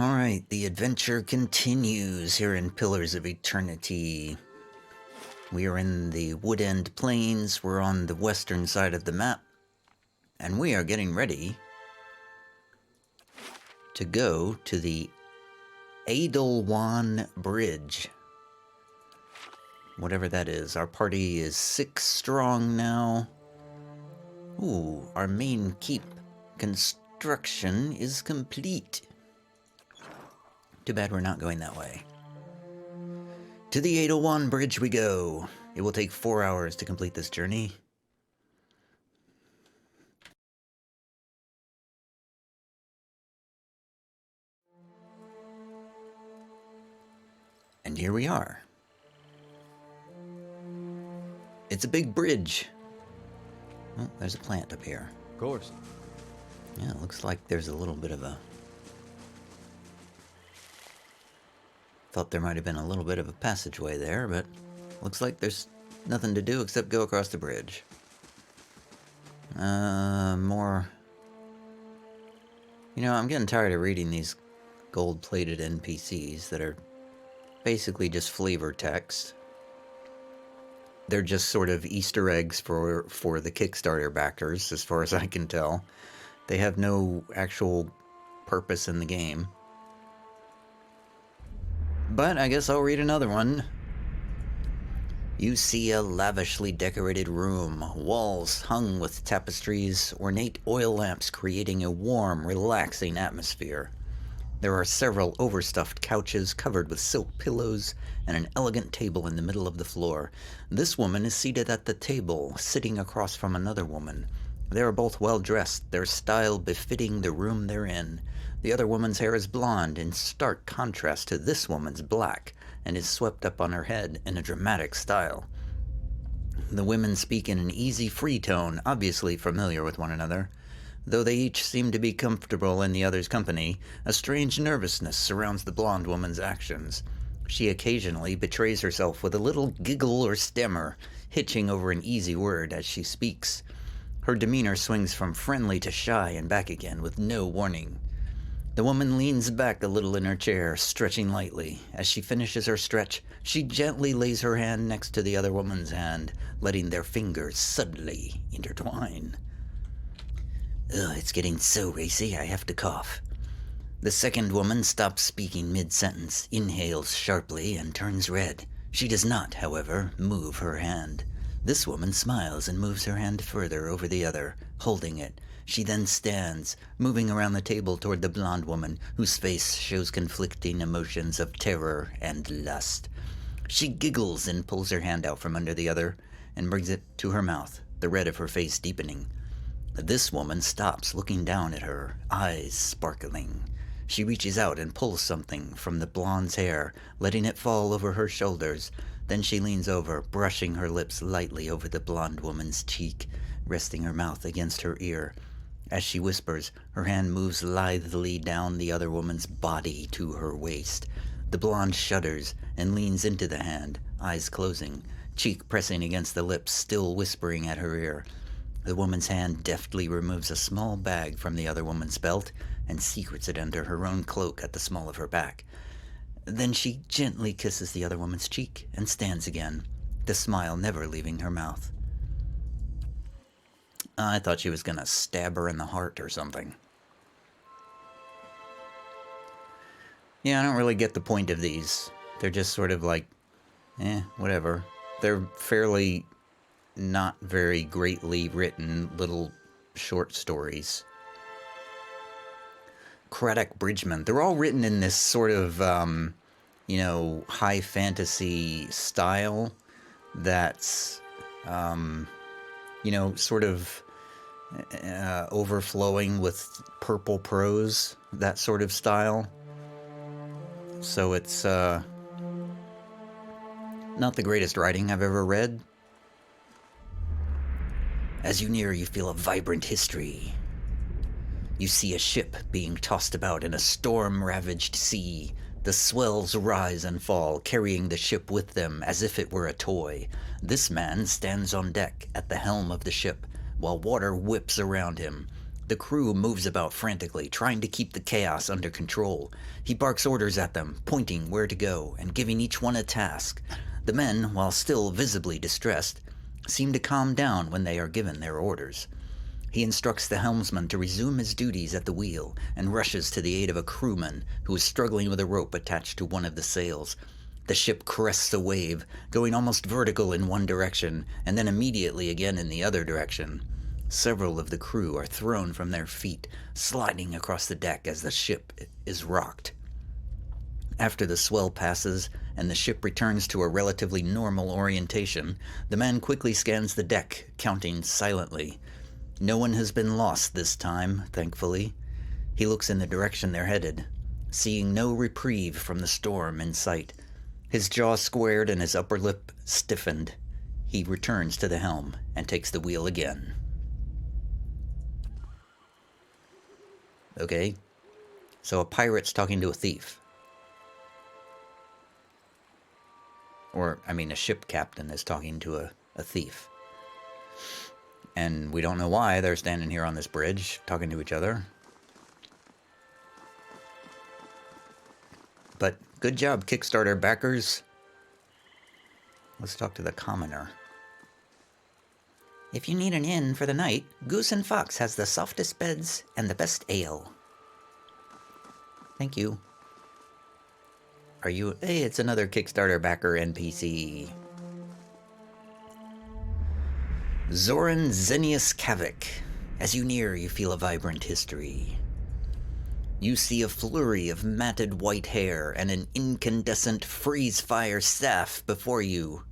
Alright, the adventure continues here in Pillars of Eternity. We are in the Woodend Plains, we're on the western side of the map, and we are getting ready to go to the Edelwan Bridge. Whatever that is. Our party is 6 strong now. Ooh, our main keep construction is complete. Too bad we're not going that way. To the 801 Bridge we go. It will take 4 hours to complete this journey. And here we are. It's a big bridge. Oh, there's a plant up here. Of course. Yeah, it looks like there's a little bit of a... Thought there might have been a little bit of a passageway there, but looks like there's nothing to do except go across the bridge. More... You know, I'm getting tired of reading these gold-plated NPCs that are basically just flavor text. They're just sort of Easter eggs for the Kickstarter backers, as far as I can tell. They have no actual purpose in the game. But I guess I'll read another one. You see a lavishly decorated room, walls hung with tapestries, ornate oil lamps creating a warm, relaxing atmosphere. There are several overstuffed couches covered with silk pillows and an elegant table in the middle of the floor. This woman is seated at the table, sitting across from another woman. They are both well dressed, their style befitting the room they're in. The other woman's hair is blonde, in stark contrast to this woman's black, and is swept up on her head in a dramatic style. The women speak in an easy, free tone, obviously familiar with one another. Though they each seem to be comfortable in the other's company, a strange nervousness surrounds the blonde woman's actions. She occasionally betrays herself with a little giggle or stammer, hitching over an easy word as she speaks. Her demeanor swings from friendly to shy and back again with no warning. The woman leans back a little in her chair, stretching lightly. As she finishes her stretch, she gently lays her hand next to the other woman's hand, letting their fingers suddenly intertwine. Ugh, it's getting so racy, I have to cough. The second woman stops speaking mid-sentence, inhales sharply, and turns red. She does not, however, move her hand. This woman smiles and moves her hand further over the other, holding it. She then stands, moving around the table toward the blonde woman, whose face shows conflicting emotions of terror and lust. She giggles and pulls her hand out from under the other, and brings it to her mouth, the red of her face deepening. This woman stops, looking down at her, eyes sparkling. She reaches out and pulls something from the blonde's hair, letting it fall over her shoulders. Then she leans over, brushing her lips lightly over the blonde woman's cheek, resting her mouth against her ear. As she whispers, her hand moves lithely down the other woman's body to her waist. The blonde shudders and leans into the hand, eyes closing, cheek pressing against the lips, still whispering at her ear. The woman's hand deftly removes a small bag from the other woman's belt and secrets it under her own cloak at the small of her back. Then she gently kisses the other woman's cheek and stands again, the smile never leaving her mouth. I thought she was gonna stab her in the heart or something. Yeah, I don't really get the point of these. They're just sort of like, whatever. They're fairly not very greatly written little short stories. Craddock Bridgman. They're all written in this sort of, high fantasy style that's, sort of overflowing with purple prose, that sort of style. So it's not the greatest writing I've ever read. As you near, you feel a vibrant history. You see a ship being tossed about in a storm-ravaged sea. The swells rise and fall, carrying the ship with them as if it were a toy. This man stands on deck at the helm of the ship, while water whips around him. The crew moves about frantically, trying to keep the chaos under control. He barks orders at them, pointing where to go, and giving each one a task. The men, while still visibly distressed, seem to calm down when they are given their orders. He instructs the helmsman to resume his duties at the wheel, and rushes to the aid of a crewman who is struggling with a rope attached to one of the sails. The ship crests a wave, going almost vertical in one direction, and then immediately again in the other direction. Several of the crew are thrown from their feet, sliding across the deck as the ship is rocked. After the swell passes and the ship returns to a relatively normal orientation, the man quickly scans the deck, counting silently. No one has been lost this time, thankfully. He looks in the direction they're headed, seeing no reprieve from the storm in sight. His jaw squared and his upper lip stiffened. He returns to the helm and takes the wheel again. Okay, so a pirate's talking to a thief. Or, a ship captain is talking to a thief. And we don't know why they're standing here on this bridge, talking to each other. But good job, Kickstarter backers. Let's talk to the commoner. If you need an inn for the night, Goose and Fox has the softest beds and the best ale. Thank you. Are you... Hey, it's another Kickstarter backer NPC. Zoran Zenius Kavik. As you near, you feel a vibrant history. You see a flurry of matted white hair and an incandescent freeze-fire staff before you.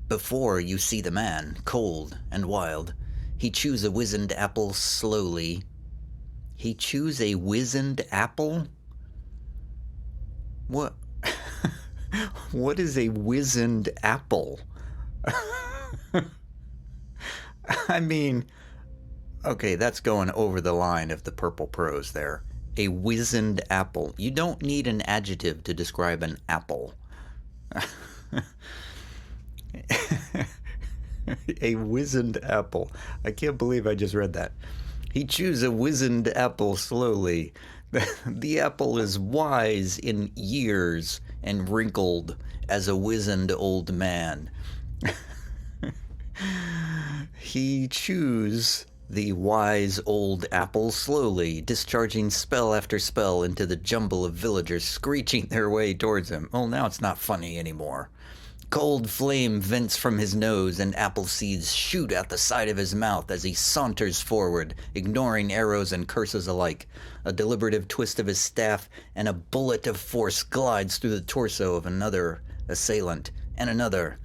Before you see the man, cold and wild, he chews a wizened apple slowly. He chews a wizened apple? What? What is a wizened apple? Okay, that's going over the line of the purple prose there. A wizened apple. You don't need an adjective to describe an apple. A wizened apple. I can't believe I just read that. He chews a wizened apple slowly. The apple is wise in years and wrinkled as a wizened old man. He chews the wise old apple slowly, discharging spell after spell into the jumble of villagers screeching their way towards him. Oh, now it's not funny anymore. Cold flame vents from his nose and apple seeds shoot out the side of his mouth as he saunters forward, ignoring arrows and curses alike. A deliberative twist of his staff and a bullet of force glides through the torso of another assailant, and another.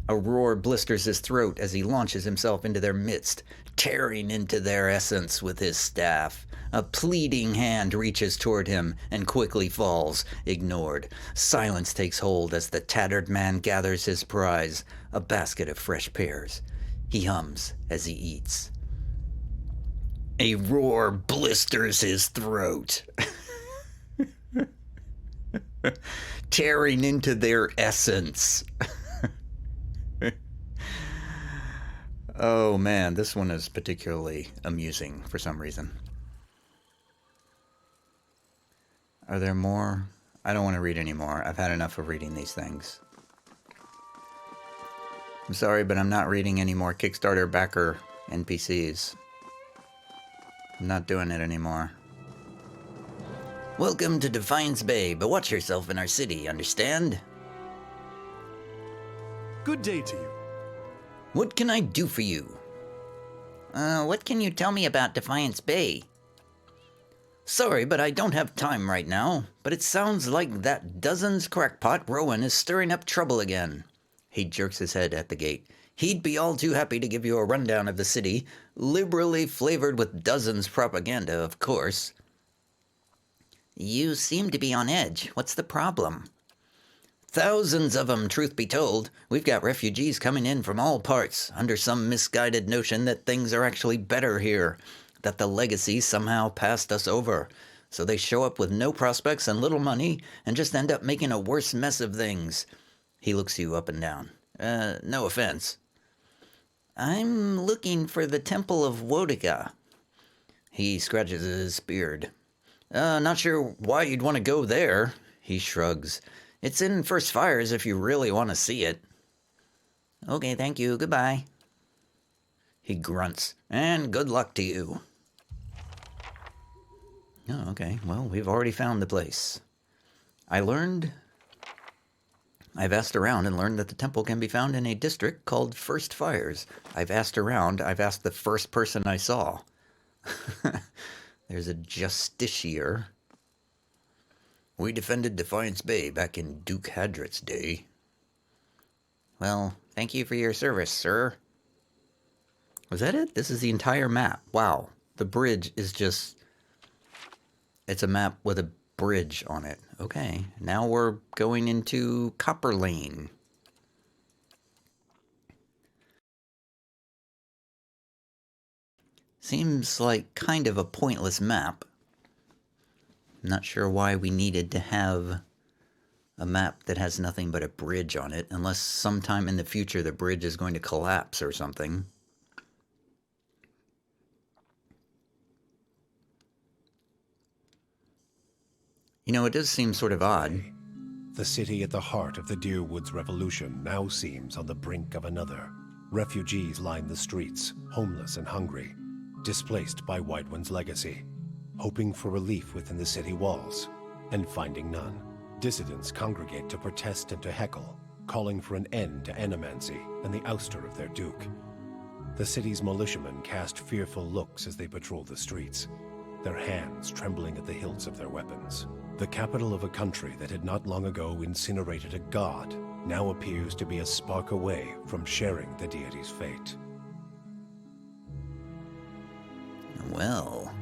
A roar blisters his throat as he launches himself into their midst, tearing into their essence with his staff. A pleading hand reaches toward him and quickly falls, ignored. Silence takes hold as the tattered man gathers his prize, a basket of fresh pears. He hums as he eats. A roar blisters his throat, tearing into their essence. Oh man, this one is particularly amusing for some reason. Are there more? I don't want to read anymore. I've had enough of reading these things. I'm sorry, but I'm not reading any more Kickstarter backer NPCs. I'm not doing it anymore. Welcome to Defiance Bay, but watch yourself in our city, understand? Good day to you. What can I do for you? What can you tell me about Defiance Bay? Sorry, but I don't have time right now, but it sounds like that dozens crackpot Rowan is stirring up trouble again. He jerks his head at the gate. He'd be all too happy to give you a rundown of the city, liberally flavored with dozens propaganda, of course. You seem to be on edge. What's the problem? Thousands of 'em, truth be told. We've got refugees coming in from all parts, under some misguided notion that things are actually better here, that the legacy somehow passed us over. So they show up with no prospects and little money, and just end up making a worse mess of things. He looks you up and down. No offense. I'm looking for the Temple of Wodiga. He scratches his beard. Not sure why you'd want to go there. He shrugs. It's in First Fires if you really want to see it. Okay, thank you. Goodbye. He grunts. And good luck to you. Oh, okay. Well, we've already found the place. I've asked around and learned that the temple can be found in a district called First Fires. I've asked around. I've asked the first person I saw. There's a justiciar. We defended Defiance Bay back in Duke Hadrit's day. Well, thank you for your service, sir. Was that it? This is the entire map. Wow. The bridge is just... It's a map with a bridge on it. Okay. Now we're going into Copperlane. Seems like kind of a pointless map. Not sure why we needed to have a map that has nothing but a bridge on it, unless sometime in the future the bridge is going to collapse or something. You know, it does seem sort of odd. The city at the heart of the Deerwoods Revolution now seems on the brink of another. Refugees line the streets, homeless and hungry, displaced by White One's legacy, hoping for relief within the city walls, and finding none. Dissidents congregate to protest and to heckle, calling for an end to animancy and the ouster of their duke. The city's militiamen cast fearful looks as they patrol the streets, their hands trembling at the hilts of their weapons. The capital of a country that had not long ago incinerated a god now appears to be a spark away from sharing the deity's fate. Well,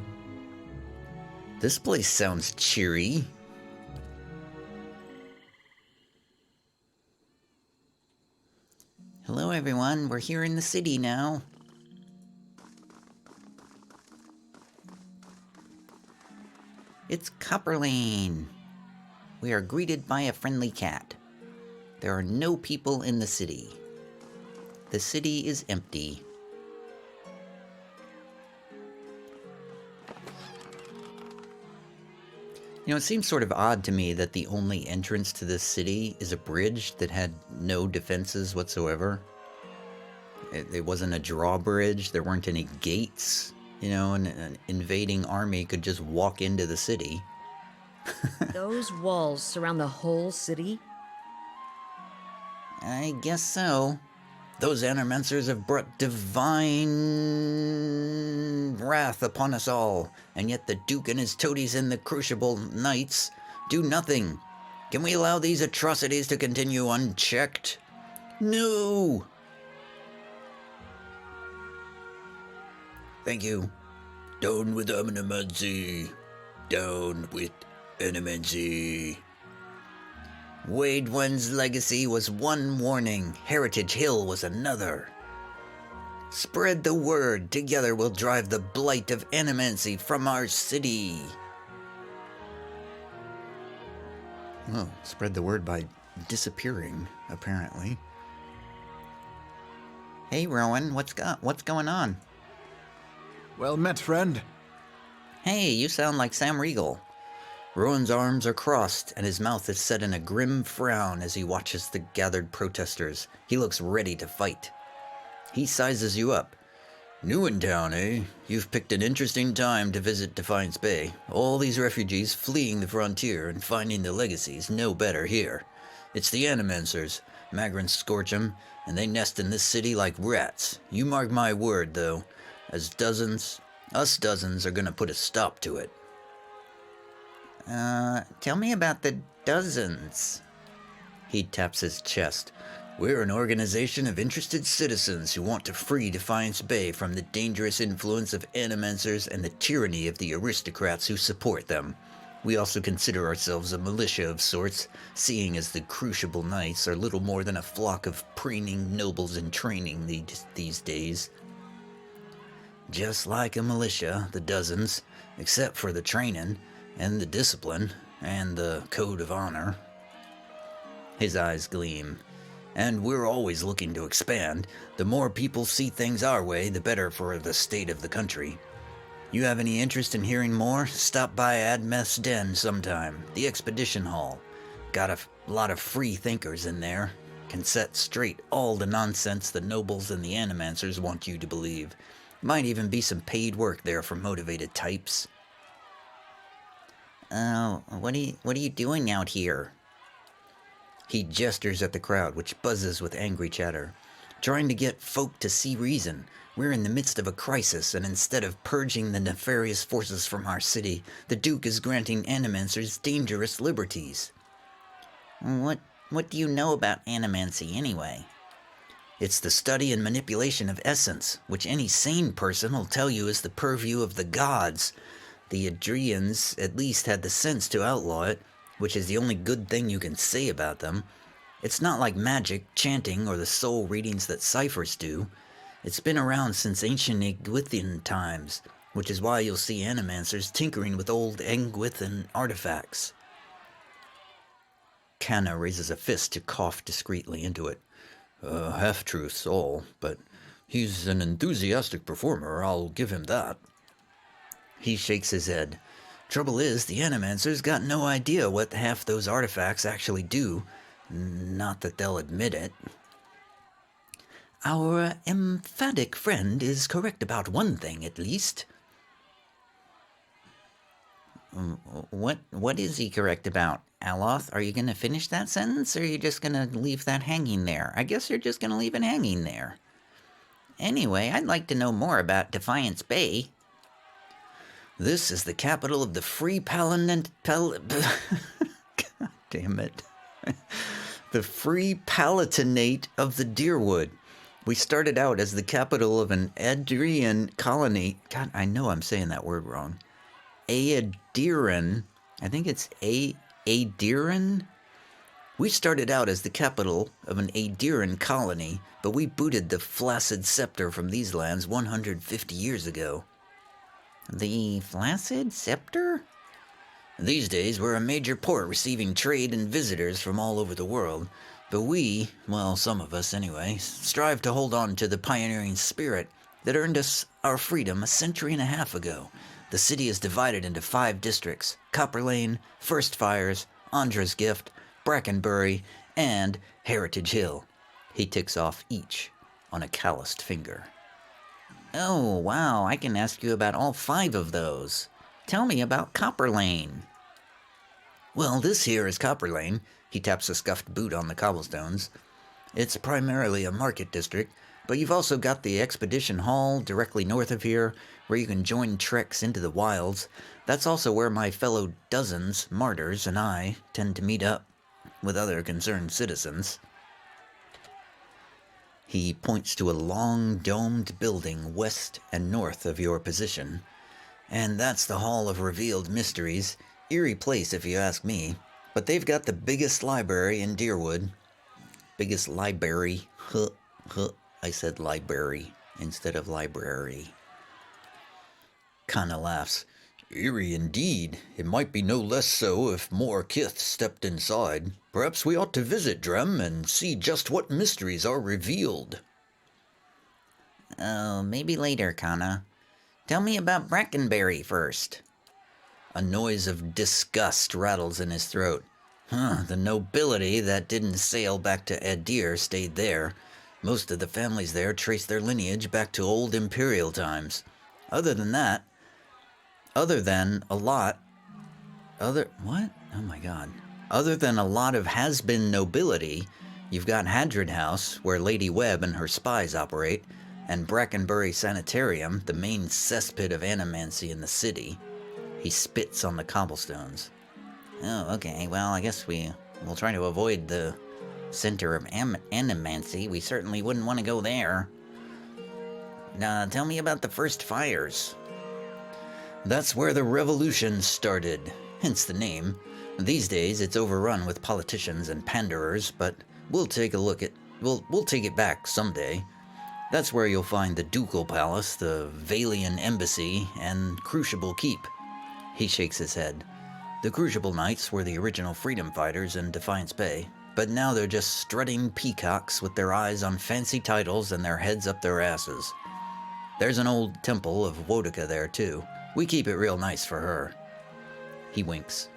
this place sounds cheery. Hello everyone, we're here in the city now. It's Copperlane. We are greeted by a friendly cat. There are no people in the city. The city is empty. You know, it seems sort of odd to me that the only entrance to this city is a bridge that had no defenses whatsoever. It wasn't a drawbridge, there weren't any gates. You know, an invading army could just walk into the city. Those walls surround the whole city? I guess so. Those animancers have brought divine wrath upon us all, and yet the Duke and his toadies and the Crucible Knights do nothing. Can we allow these atrocities to continue unchecked? No! Thank you. Down with animancy. Down with animancy. Wade One's legacy was one warning. Heritage Hill was another. Spread the word. Together we'll drive the blight of animancy from our city. Oh, spread the word by disappearing, apparently. Hey, Rowan, what's going on? Well met, friend. Hey, you sound like Sam Riegel. Rowan's arms are crossed, and his mouth is set in a grim frown as he watches the gathered protesters. He looks ready to fight. He sizes you up. New in town, eh? You've picked an interesting time to visit Defiance Bay. All these refugees fleeing the frontier and finding the legacies no better here. It's the animancers. Magrants scorch 'em, and they nest in this city like rats. You mark my word, though. Us dozens are gonna put a stop to it. Tell me about the dozens. He taps his chest. We're an organization of interested citizens who want to free Defiance Bay from the dangerous influence of animancers and the tyranny of the aristocrats who support them. We also consider ourselves a militia of sorts, seeing as the Crucible Knights are little more than a flock of preening nobles in training these days. Just like a militia, the dozens, except for the training, and the discipline, and the code of honor. His eyes gleam. And we're always looking to expand. The more people see things our way, the better for the state of the country. You have any interest in hearing more? Stop by Admeth's Den sometime. The Expedition Hall. Got a lot of free thinkers in there. Can set straight all the nonsense the nobles and the animancers want you to believe. Might even be some paid work there for motivated types. Oh, what are you doing out here? He gestures at the crowd, which buzzes with angry chatter. Trying to get folk to see reason. We're in the midst of a crisis, and instead of purging the nefarious forces from our city, the Duke is granting animancers dangerous liberties. What do you know about animancy, anyway? It's the study and manipulation of essence, which any sane person will tell you is the purview of the gods. The Adrians at least had the sense to outlaw it, which is the only good thing you can say about them. It's not like magic, chanting, or the soul readings that ciphers do. It's been around since ancient Engwithian times, which is why you'll see animancers tinkering with old Engwithian artifacts. Canna raises a fist to cough discreetly into it. Half-truths all, but he's an enthusiastic performer, I'll give him that. He shakes his head. Trouble is, the animancers got no idea what half those artifacts actually do. Not that they'll admit it. Our emphatic friend is correct about one thing, at least. What is he correct about? Aloth, are you going to finish that sentence, or are you just going to leave that hanging there? I guess you're just going to leave it hanging there. Anyway, I'd like to know more about Defiance Bay. This is the capital of the Free God damn it. The Free Palatinate of the Deerwood. We started out as the capital of an Adrian colony. God, I know I'm saying that word wrong. Aediran. I think it's Aediran? We started out as the capital of an Aediran colony, but we booted the Flaccid Scepter from these lands 150 years ago. The Flaccid Scepter? These days, we're a major port receiving trade and visitors from all over the world, but we, well, some of us anyway, strive to hold on to the pioneering spirit that earned us our freedom a century and a half ago. The city is divided into 5 districts: Copperlane, First Fires, Andra's Gift, Brackenbury, and Heritage Hill. He ticks off each on a calloused finger. Oh, wow, I can ask you about all 5 of those. Tell me about Copperlane. Well, this here is Copperlane. He taps a scuffed boot on the cobblestones. It's primarily a market district, but you've also got the Expedition Hall directly north of here, where you can join treks into the wilds. That's also where my fellow dozens, martyrs, and I tend to meet up with other concerned citizens. He points to a long, domed building west and north of your position. And that's the Hall of Revealed Mysteries. Eerie place, if you ask me. But they've got the biggest library in Deerwood. Biggest library. I said library instead of library. Kana laughs. Eerie indeed. It might be no less so if more kith stepped inside. Perhaps we ought to visit Drem and see just what mysteries are revealed. Oh, maybe later, Kana. Tell me about Brackenbury first. A noise of disgust rattles in his throat. The nobility that didn't sail back to Edir stayed there. Most of the families there trace their lineage back to old imperial times. Other than a lot of has-been nobility, you've got Hadrid House, where Lady Webb and her spies operate, and Brackenbury Sanitarium, the main cesspit of animancy in the city. He spits on the cobblestones. Oh, okay, well, I guess we'll try to avoid the center of animancy. We certainly wouldn't want to go there. Tell me about the First Fires. That's where the revolution started, hence the name. These days, it's overrun with politicians and panderers, but we'll take it back someday. That's where you'll find the Ducal Palace, the Valian Embassy, and Crucible Keep. He shakes his head. The Crucible Knights were the original freedom fighters in Defiance Bay, but now they're just strutting peacocks with their eyes on fancy titles and their heads up their asses. There's an old temple of Wodica there, too. We keep it real nice for her. He winks.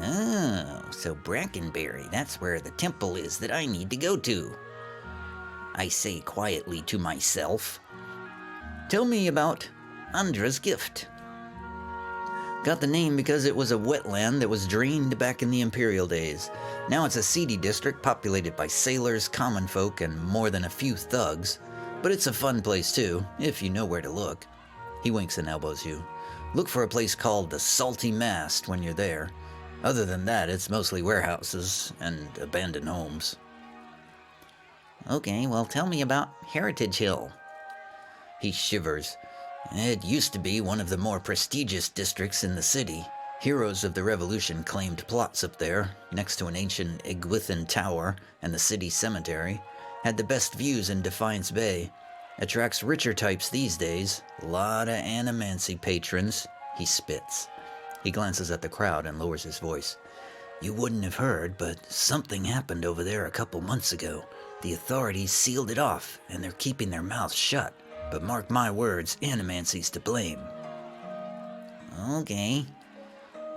Oh, so Brackenberry, that's where the temple is that I need to go to. I say quietly to myself. Tell me about Andra's gift. Got the name because it was a wetland that was drained back in the Imperial days. Now it's a seedy district populated by sailors, common folk, and more than a few thugs. But it's a fun place too, if you know where to look. He winks and elbows you. Look for a place called the Salty Mast when you're there. Other than that, it's mostly warehouses and abandoned homes. Okay, well tell me about Heritage Hill. He shivers. It used to be one of the more prestigious districts in the city. Heroes of the Revolution claimed plots up there, next to an ancient Egwithan tower and the city cemetery. Had the best views in Defiance Bay. Attracts richer types these days. Lot of animancy patrons. He spits. He glances at the crowd and lowers his voice. You wouldn't have heard, but something happened over there a couple months ago. The authorities sealed it off, and they're keeping their mouths shut. But mark my words, animancy's to blame. Okay.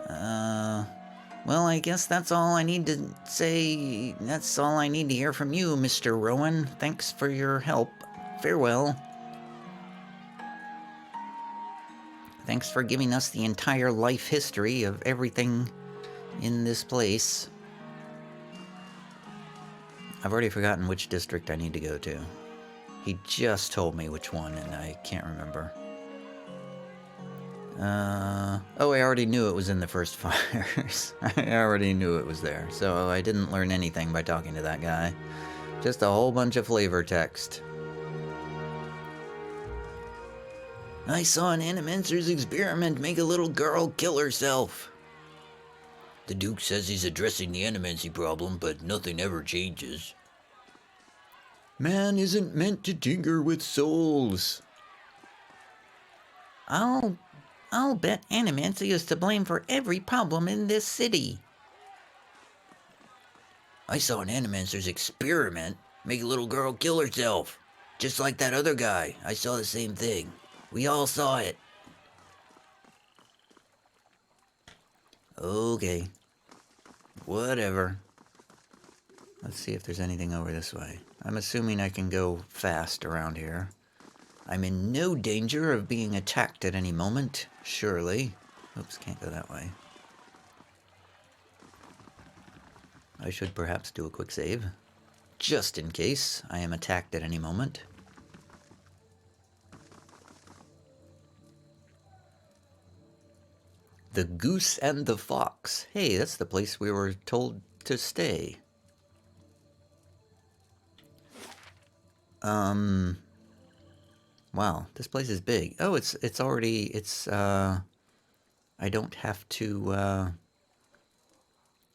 Well, I guess that's all I need to say. That's all I need to hear from you, Mr. Rowan. Thanks for your help. Farewell. Thanks for giving us the entire life history of everything in this place. I've already forgotten which district I need to go to. He just told me which one, and I can't remember. Oh, I already knew it was in the first fires. I already knew it was there, so I didn't learn anything by talking to that guy. Just a whole bunch of flavor text. I saw an Animancer's experiment make a little girl kill herself. The Duke says he's addressing the animancy problem, but nothing ever changes. Man isn't meant to tinker with souls. I'll bet animancy is to blame for every problem in this city. I saw an animancer's experiment make a little girl kill herself. Just like that other guy. I saw the same thing. We all saw it. Okay. Whatever. Let's see if there's anything over this way. I'm assuming I can go fast around here. I'm in no danger of being attacked at any moment, surely. Oops, can't go that way. I should perhaps do a quick save, just in case I am attacked at any moment. The Goose and the Fox. Hey, that's the place we were told to stay. Wow, this place is big. Oh, it's I don't have to,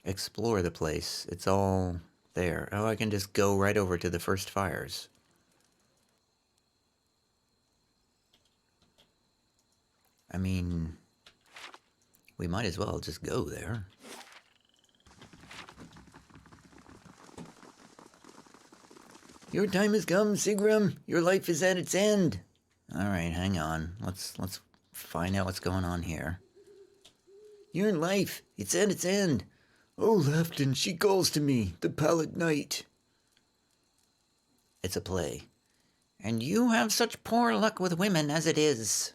explore the place. It's all there. Oh, I can just go right over to the first fires. I mean, we might as well just go there. Your time has come, Sigram. Your life is at its end. All right, hang on. Let's find out what's going on here. Your life, it's at its end. Oh, Lafton, she calls to me, the Pallid Knight. It's a play. And you have such poor luck with women as it is.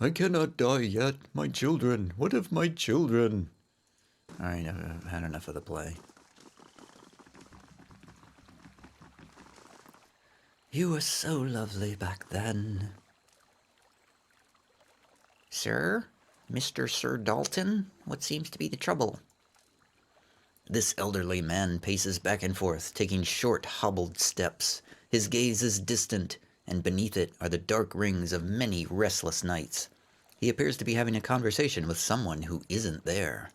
I cannot die yet. My children. What of my children? All right, I've had enough of the play. You were so lovely back then. Sir? Mr. Sir Dalton? What seems to be the trouble? This elderly man paces back and forth, taking short, hobbled steps. His gaze is distant, and beneath it are the dark rings of many restless nights. He appears to be having a conversation with someone who isn't there.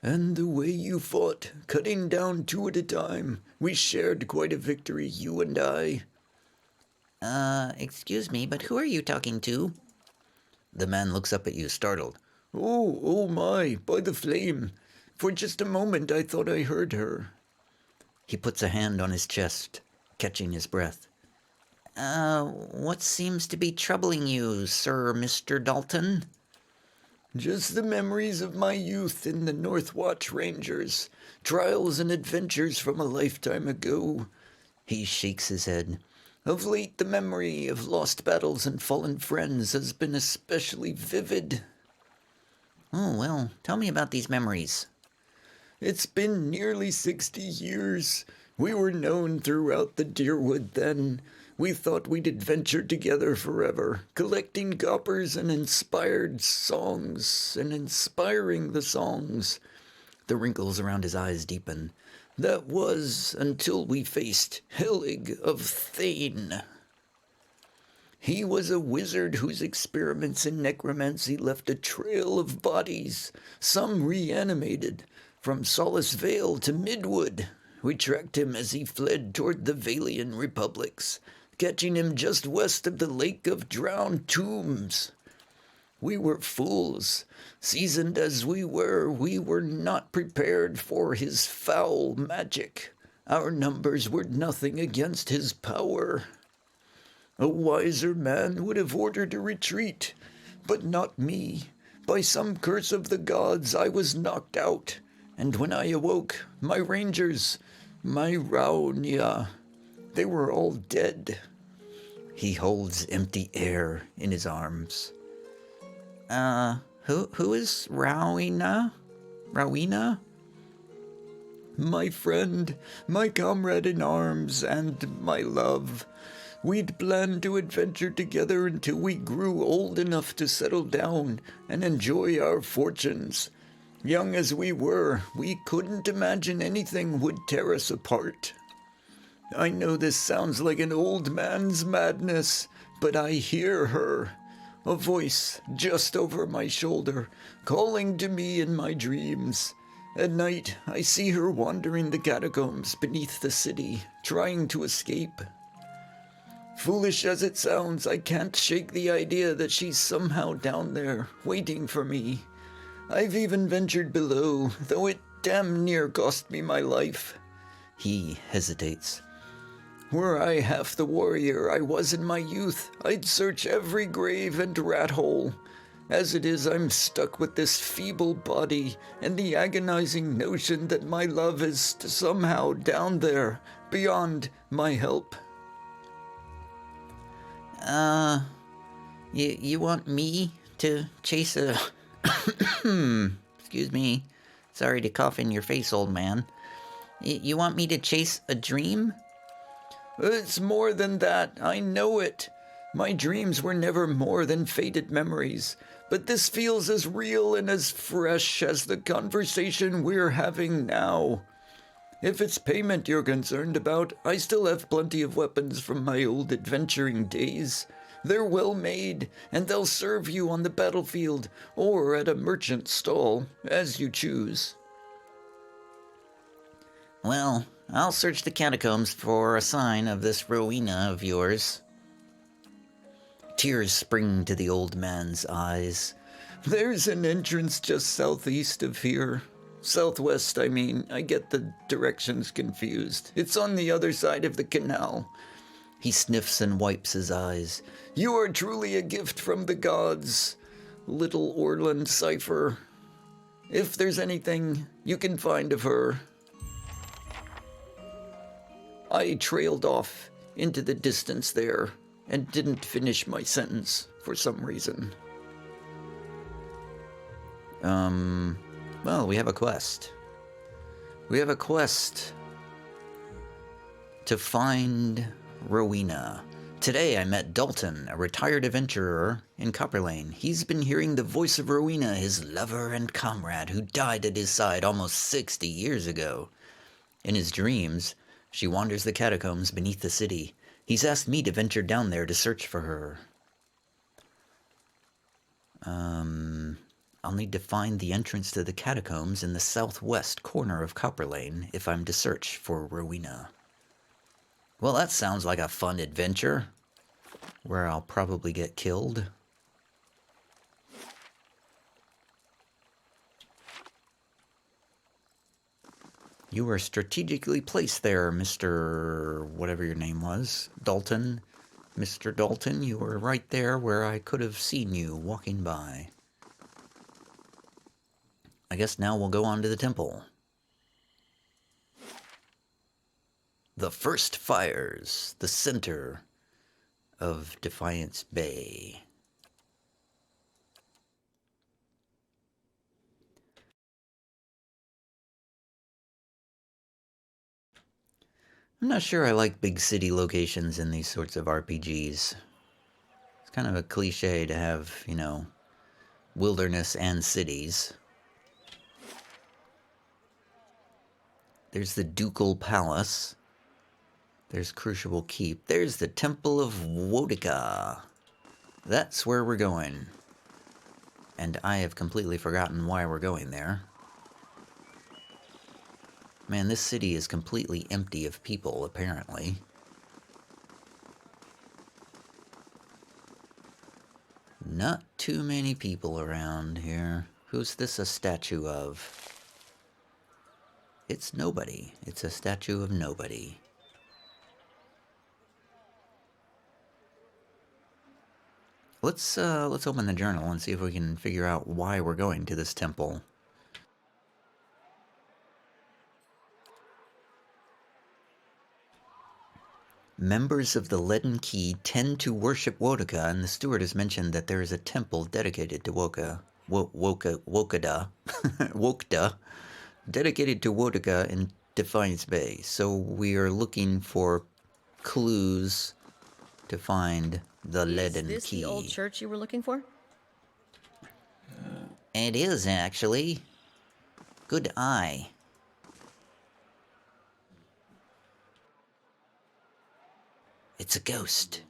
And the way you fought, cutting down two at a time. We shared quite a victory, you and I. Excuse me, but who are you talking to? The man looks up at you, startled. Oh my, by the flame. For just a moment I thought I heard her. He puts a hand on his chest, catching his breath. What seems to be troubling you, Sir Mr. Dalton? Just the memories of my youth in the Northwatch Rangers. Trials and adventures from a lifetime ago. He shakes his head. Of late, the memory of lost battles and fallen friends has been especially vivid. Oh, well, tell me about these memories. It's been nearly 60 years. We were known throughout the Deerwood then. We thought we'd adventure together forever, collecting coppers and inspiring the songs. The wrinkles around his eyes deepen. That was until we faced Helig of Thane. He was a wizard whose experiments in necromancy left a trail of bodies, some reanimated, from Solace Vale to Midwood. We tracked him as he fled toward the Valian republics, catching him just west of the Lake of Drowned Tombs. We were fools. Seasoned as we were not prepared for his foul magic. Our numbers were nothing against his power. A wiser man would have ordered a retreat, but not me. By some curse of the gods, I was knocked out, and when I awoke, my rangers, my Raunia, they were all dead. He holds empty air in his arms. Who is Rowena? Rowena? My friend, my comrade in arms, and my love. We'd planned to adventure together until we grew old enough to settle down and enjoy our fortunes. Young as we were, we couldn't imagine anything would tear us apart. I know this sounds like an old man's madness, but I hear her. A voice just over my shoulder, calling to me in my dreams. At night, I see her wandering the catacombs beneath the city, trying to escape. Foolish as it sounds, I can't shake the idea that she's somehow down there, waiting for me. I've even ventured below, though it damn near cost me my life. He hesitates. Were I half the warrior I was in my youth, I'd search every grave and rat hole. As it is, I'm stuck with this feeble body and the agonizing notion that my love is somehow down there, beyond my help. You want me to chase a... Excuse me. Sorry to cough in your face, old man. You want me to chase a dream? It's more than that. I know it. My dreams were never more than faded memories, but this feels as real and as fresh as the conversation we're having now. If it's payment you're concerned about, I still have plenty of weapons from my old adventuring days. They're well made, and they'll serve you on the battlefield or at a merchant stall, as you choose. Well, I'll search the catacombs for a sign of this Rowena of yours. Tears spring to the old man's eyes. There's an entrance just southeast of here. Southwest, I mean. I get the directions confused. It's on the other side of the canal. He sniffs and wipes his eyes. You are truly a gift from the gods, little Orland Cipher. If there's anything you can find of her. I trailed off into the distance there and didn't finish my sentence for some reason. Well, we have a quest. We have a quest to find Rowena. Today I met Dalton, a retired adventurer in Copperlane. He's been hearing the voice of Rowena, his lover and comrade, who died at his side almost 60 years ago. In his dreams, she wanders the catacombs beneath the city. He's asked me to venture down there to search for her. I'll need to find the entrance to the catacombs in the southwest corner of Copperlane if I'm to search for Rowena. Well, that sounds like a fun adventure, where I'll probably get killed. You were strategically placed there, Mr. whatever your name was, Dalton. Mr. Dalton, you were right there where I could have seen you walking by. I guess now we'll go on to the temple. The first fires, the center of Defiance Bay. I'm not sure I like big city locations in these sorts of RPGs. It's kind of a cliche to have, you know, wilderness and cities. There's the Ducal Palace. There's Crucible Keep. There's the Temple of Wodica. That's where we're going. And I have completely forgotten why we're going there. Man, this city is completely empty of people, apparently. Not too many people around here. Who's this a statue of? It's nobody. It's a statue of nobody. Let's open the journal and see if we can figure out why we're going to this temple. Members of the Leaden Key tend to worship Wodica, and the steward has mentioned that there is a temple dedicated to Wokada, dedicated to Wodica in Defiance Bay. So we are looking for clues to find the Leaden Key. Is this the old church you were looking for? It is, actually. Good eye. It's a ghost.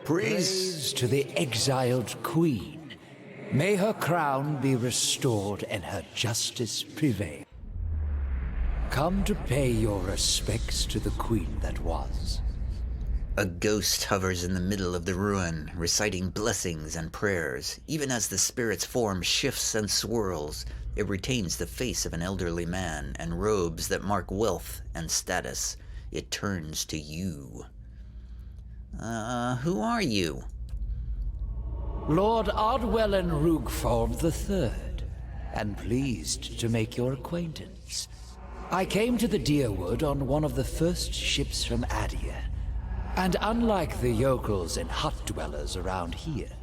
Praise to the exiled queen. May her crown be restored and her justice prevail. Come to pay your respects to the queen that was. A ghost hovers in the middle of the ruin, reciting blessings and prayers. Even as the spirit's form shifts and swirls, it retains the face of an elderly man and robes that mark wealth and status. It turns to you. Who are you? Lord Ardwellen Rugford III, and pleased to make your acquaintance. I came to the Deerwood on one of the first ships from Adia, and unlike the yokels and hut dwellers around here,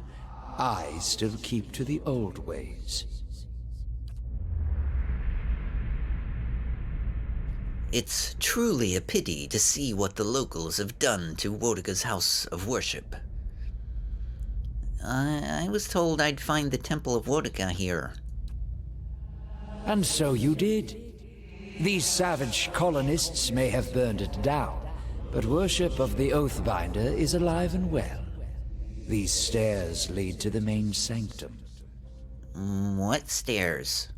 I still keep to the old ways. It's truly a pity to see what the locals have done to Wodica's house of worship. I was told I'd find the Temple of Wodica here. And so you did. These savage colonists may have burned it down, but worship of the Oathbinder is alive and well. These stairs lead to the main sanctum. What stairs?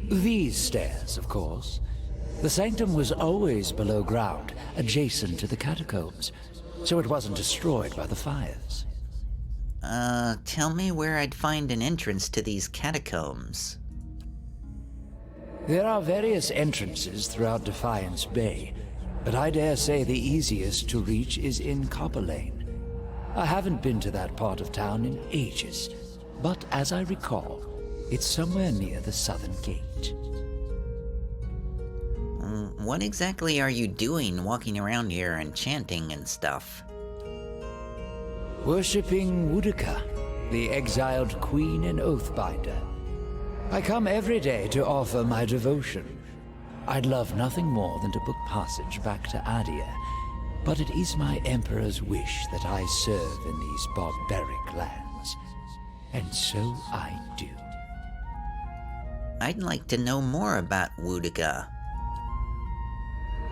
These stairs, of course. The sanctum was always below ground, adjacent to the catacombs, so it wasn't destroyed by the fires. Tell me where I'd find an entrance to these catacombs. There are various entrances throughout Defiance Bay, but I dare say the easiest to reach is in Copperlane. I haven't been to that part of town in ages, but as I recall, it's somewhere near the southern gate. What exactly are you doing walking around here and chanting and stuff? Worshipping Wodica, the exiled queen and oathbinder. I come every day to offer my devotion. I'd love nothing more than to book passage back to Adia, but it is my emperor's wish that I serve in these barbaric lands. And so I do. I'd like to know more about Wodica.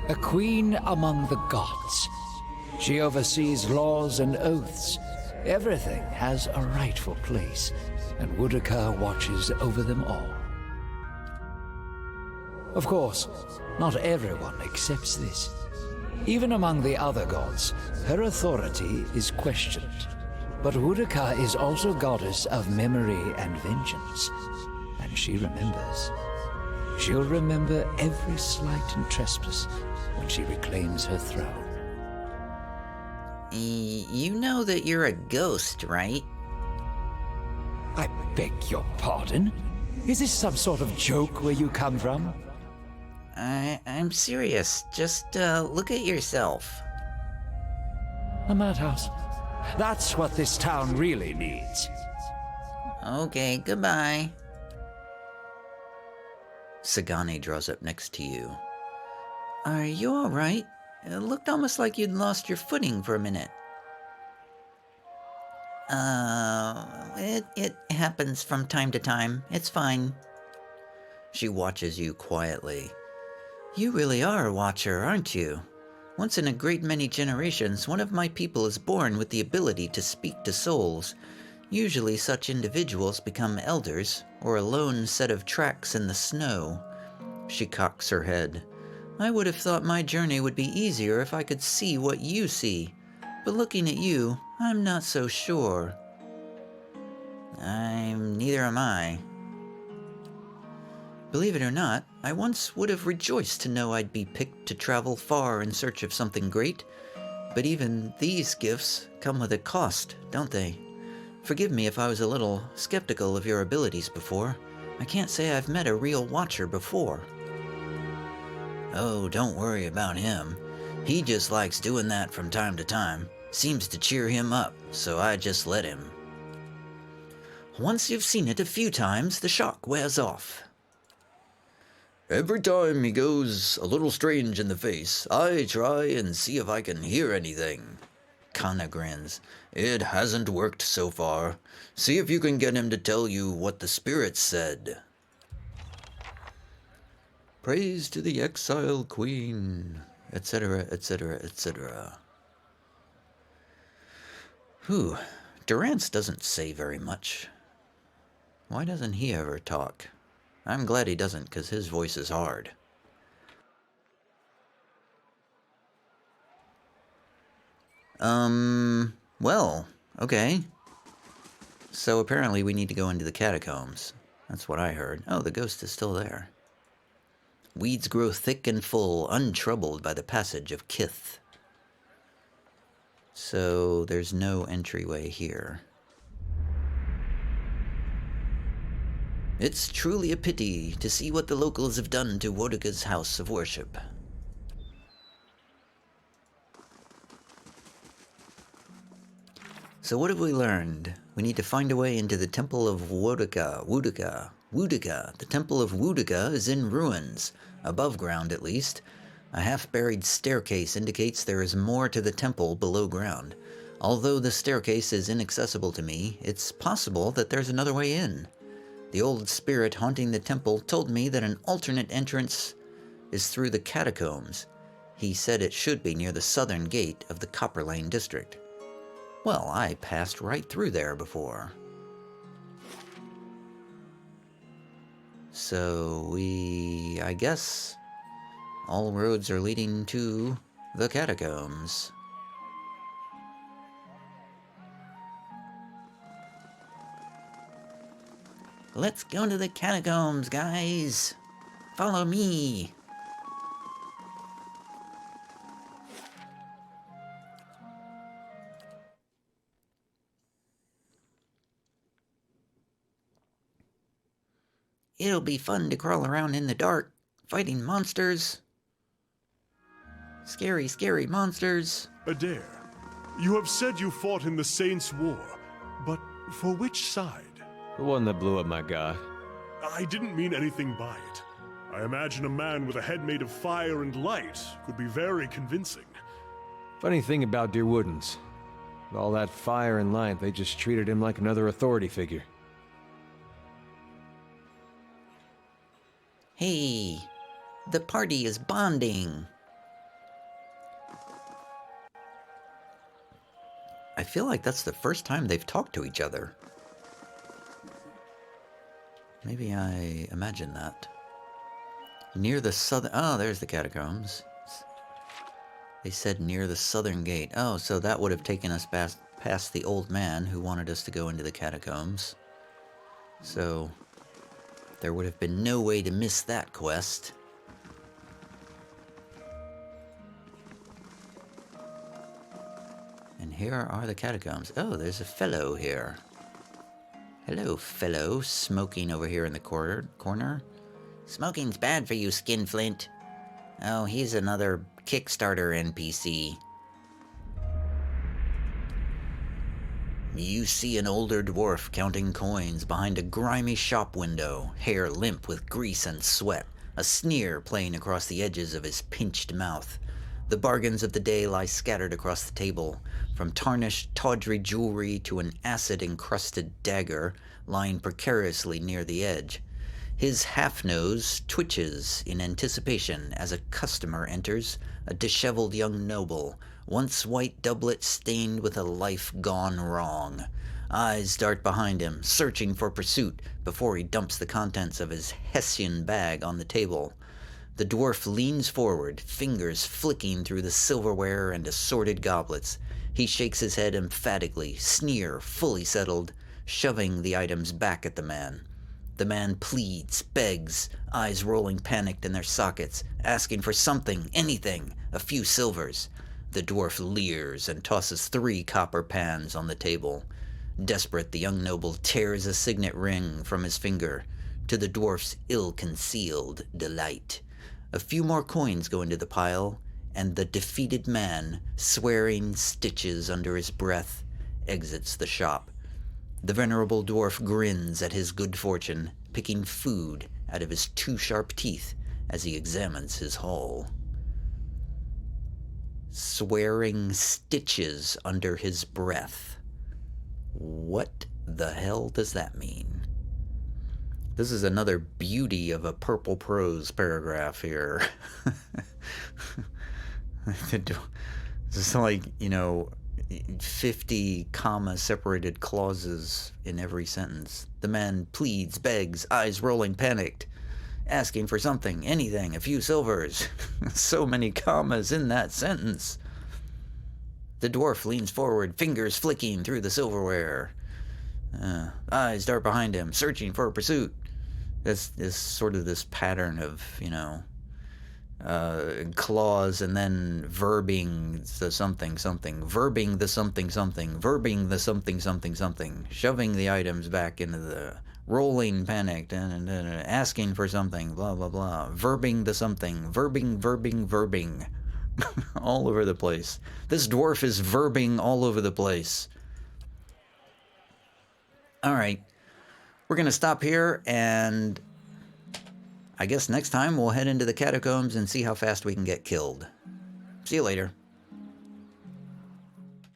A queen among the gods. She oversees laws and oaths. Everything has a rightful place, and Wodica watches over them all. Of course, not everyone accepts this. Even among the other gods, her authority is questioned. But Wodica is also goddess of memory and vengeance, and she remembers. She'll remember every slight and trespass when she reclaims her throne. You know that you're a ghost, right? I beg your pardon? Is this some sort of joke where you come from? I'm serious. Just look at yourself. A madhouse. That's what this town really needs. Okay, goodbye. Sagani draws up next to you. Are you alright? It looked almost like you'd lost your footing for a minute. It happens from time to time. It's fine. She watches you quietly. You really are a watcher, aren't you? Once in a great many generations, one of my people is born with the ability to speak to souls. Usually such individuals become elders, or a lone set of tracks in the snow. She cocks her head. I would have thought my journey would be easier if I could see what you see. But looking at you, I'm not so sure. Neither am I. Believe it or not, I once would have rejoiced to know I'd be picked to travel far in search of something great. But even these gifts come with a cost, don't they? Forgive me if I was a little skeptical of your abilities before. I can't say I've met a real watcher before. Oh, don't worry about him. He just likes doing that from time to time. Seems to cheer him up, so I just let him. Once you've seen it a few times, the shock wears off. Every time he goes a little strange in the face, I try and see if I can hear anything. Kana grins. It hasn't worked so far. See if you can get him to tell you what the spirits said. Praise to the exile queen, etc., etc., etc. Whew, Durance doesn't say very much. Why doesn't he ever talk? I'm glad he doesn't, because his voice is hard. Well, okay. So apparently we need to go into the catacombs. That's what I heard. Oh, the ghost is still there. Weeds grow thick and full, untroubled by the passage of kith. So there's no entryway here. It's truly a pity to see what the locals have done to Wodika's house of worship. So what have we learned? We need to find a way into the Temple of Wodika. The Temple of Wodika is in ruins, above ground at least. A half-buried staircase indicates there is more to the temple below ground. Although the staircase is inaccessible to me, it's possible that there's another way in. The old spirit haunting the temple told me that an alternate entrance is through the catacombs. He said it should be near the southern gate of the Copperlane district. Well, I passed right through there before. So I guess, all roads are leading to the catacombs. Let's go to the catacombs, guys. Follow me. It'll be fun to crawl around in the dark, fighting monsters. Scary, scary monsters. Adair, you have said you fought in the Saints' War, but for which side? The one that blew up my god. I didn't mean anything by it. I imagine a man with a head made of fire and light could be very convincing. Funny thing about Dear Woodens. With all that fire and light, they just treated him like another authority figure. Hey, the party is bonding. I feel like that's the first time they've talked to each other. Maybe I imagined that. Near the southern... Oh, there's the catacombs. They said near the southern gate. Oh, so that would have taken us past the old man who wanted us to go into the catacombs. So there would have been no way to miss that quest. here are the catacombs. Oh, there's a fellow here. Hello, fellow. Smoking over here in the corner. Smoking's bad for you, Skinflint. Oh, he's another Kickstarter NPC. You see an older dwarf counting coins behind a grimy shop window, hair limp with grease and sweat, a sneer playing across the edges of his pinched mouth. The bargains of the day lie scattered across the table, from tarnished, tawdry jewelry to an acid-encrusted dagger lying precariously near the edge. His half-nose twitches in anticipation as a customer enters, a disheveled young noble, once white doublet stained with a life gone wrong. Eyes dart behind him, searching for pursuit, before he dumps the contents of his Hessian bag on the table. The dwarf leans forward, fingers flicking through the silverware and assorted goblets. He shakes his head emphatically, sneer fully settled, shoving the items back at the man. The man pleads, begs, eyes rolling panicked in their sockets, asking for something, anything, a few silvers. The dwarf leers and tosses 3 copper pans on the table. Desperate, the young noble tears a signet ring from his finger, to the dwarf's ill-concealed delight. A few more coins go into the pile, and the defeated man, swearing stitches under his breath, exits the shop. The venerable dwarf grins at his good fortune, picking food out of his 2 sharp teeth as he examines his haul. Swearing stitches under his breath. What the hell does that mean? This is another beauty of a purple prose paragraph here. This is like, 50 comma separated clauses in every sentence. The man pleads, begs, eyes rolling panicked, asking for something, anything, a few silvers. So many commas in that sentence. The dwarf leans forward, fingers flicking through the silverware. Eyes dart behind him, searching for a pursuit. That's sort of this pattern of, clause and then verbing the something, verbing the something, verbing the something, shoving the items back into the rolling panicked and asking for something, blah, blah, blah, verbing the something, verbing. All over the place. This dwarf is verbing all over the place. All right. We're going to stop here, and I guess next time we'll head into the catacombs and see how fast we can get killed. See you later.